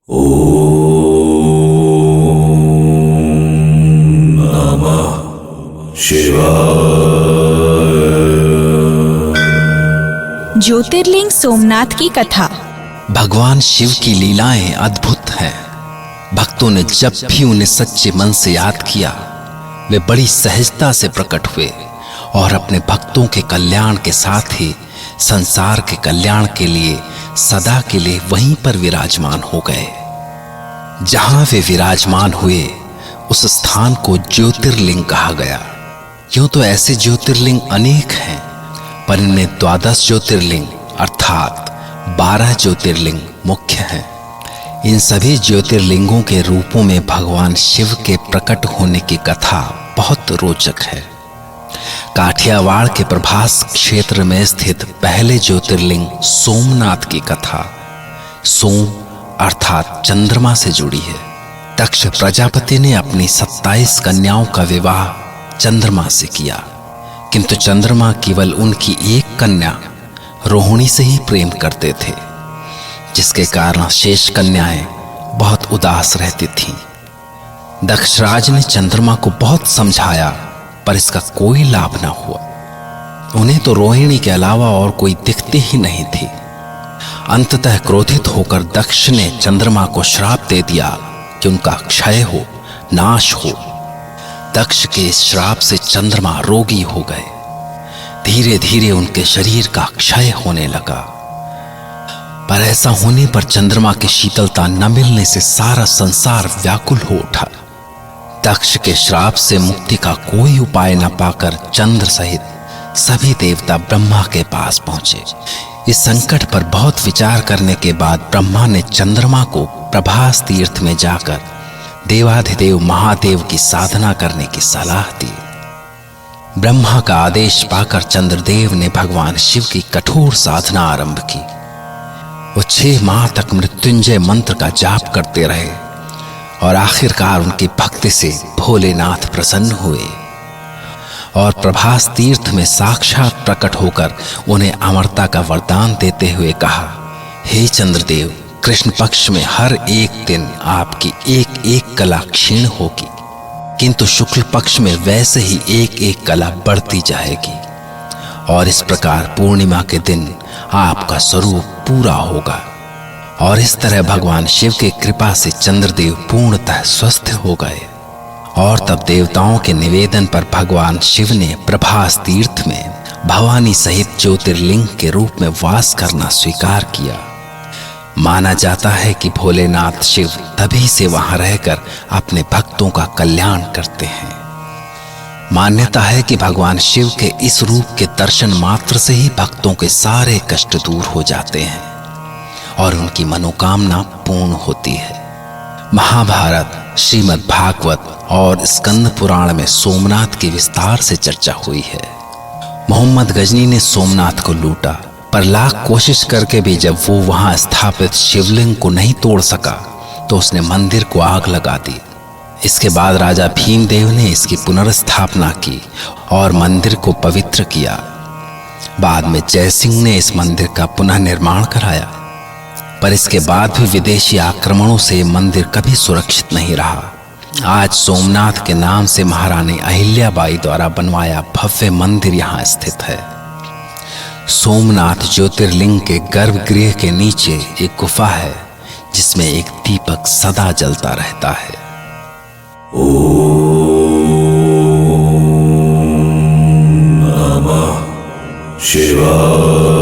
नमः शिवाय। ज्योतिर्लिंग सोमनाथ की कथा। भगवान शिव की लीलाएं अद्भुत हैं। भक्तों ने जब भी उन्हें सच्चे मन से याद किया, वे बड़ी सहजता से प्रकट हुए और अपने भक्तों के कल्याण के साथ ही संसार के कल्याण के लिए सदा के लिए वहीं पर विराजमान हो गए। जहां वे विराजमान हुए उस स्थान को ज्योतिर्लिंग कहा गया। यूं तो ऐसे ज्योतिर्लिंग अनेक हैं, पर इनमें 12 ज्योतिर्लिंग अर्थात 12 ज्योतिर्लिंग मुख्य हैं। इन सभी ज्योतिर्लिंगों के रूपों में भगवान शिव के प्रकट होने की कथा बहुत रोचक है। काठियावाड़ के प्रभास क्षेत्र में स्थित पहले ज्योतिर्लिंग सोमनाथ की कथा सोम अर्थात चंद्रमा से जुड़ी है। दक्ष प्रजापति ने अपनी 27 कन्याओं का विवाह चंद्रमा से किया, किंतु चंद्रमा केवल उनकी एक कन्या रोहिणी से ही प्रेम करते थे, जिसके कारण शेष कन्याएं बहुत उदास रहती थीं। दक्षराज ने चंद्रमा को बहुत समझाया, पर इसका कोई लाभ न हुआ। उन्हें तो रोहिणी के अलावा और कोई दिखती ही नहीं थी। अंततः क्रोधित होकर दक्ष ने चंद्रमा को श्राप दे दिया कि उनका क्षय हो, नाश हो। दक्ष के इस श्राप से चंद्रमा रोगी हो गए। धीरे धीरे उनके शरीर का क्षय होने लगा। पर ऐसा होने पर चंद्रमा की शीतलता न मिलने से सारा संसार व्याकुल हो उठा। दक्ष के श्राप से मुक्ति का कोई उपाय न पाकर चंद्र सहित सभी देवता ब्रह्मा के पास पहुंचे। इस संकट पर बहुत विचार करने के बाद ब्रह्मा ने चंद्रमा को प्रभास तीर्थ में जाकर देवाधिदेव महादेव की साधना करने की सलाह दी। ब्रह्मा का आदेश पाकर चंद्रदेव ने भगवान शिव की कठोर साधना आरंभ की। वो 6 माह तक मृत्युंजय मंत्र का जाप करते रहे और आखिरकार उनकी भक्ति से भोलेनाथ प्रसन्न हुए और प्रभास तीर्थ में साक्षात प्रकट होकर उन्हें अमरता का वरदान देते हुए कहा, हे चंद्रदेव, कृष्ण पक्ष में हर एक दिन आपकी एक एक कला क्षीण होगी, किंतु शुक्ल पक्ष में वैसे ही एक एक कला बढ़ती जाएगी और इस प्रकार पूर्णिमा के दिन आपका स्वरूप पूरा होगा। और इस तरह भगवान शिव की कृपा से चंद्रदेव पूर्णतः स्वस्थ हो गए। और तब देवताओं के निवेदन पर भगवान शिव ने प्रभास तीर्थ में भवानी सहित ज्योतिर्लिंग के रूप में वास करना स्वीकार किया। माना जाता है कि भोलेनाथ शिव तभी से वहां रहकर अपने भक्तों का कल्याण करते हैं। मान्यता है कि भगवान शिव के इस रूप के दर्शन मात्र से ही भक्तों के सारे कष्ट दूर हो जाते हैं और उनकी मनोकामना पूर्ण होती है। महाभारत, श्रीमद् भागवत और स्कंद पुराण में सोमनाथ की विस्तार से चर्चा हुई है। मोहम्मद गजनी ने सोमनाथ को लूटा, पर लाख कोशिश करके भी जब वो वहां स्थापित शिवलिंग को नहीं तोड़ सका तो उसने मंदिर को आग लगा दी। इसके बाद राजा भीमदेव ने इसकी पुनर्स्थापना की और मंदिर को पवित्र किया। बाद में जय सिंह ने इस मंदिर का पुनः निर्माण कराया, पर इसके बाद भी विदेशी आक्रमणों से मंदिर कभी सुरक्षित नहीं रहा। आज सोमनाथ के नाम से महारानी अहिल्याबाई द्वारा बनवाया भव्य मंदिर यहाँ स्थित है। सोमनाथ ज्योतिर्लिंग के गर्भगृह के नीचे एक गुफा है, जिसमें एक दीपक सदा जलता रहता है। ओम नमः शिवाय।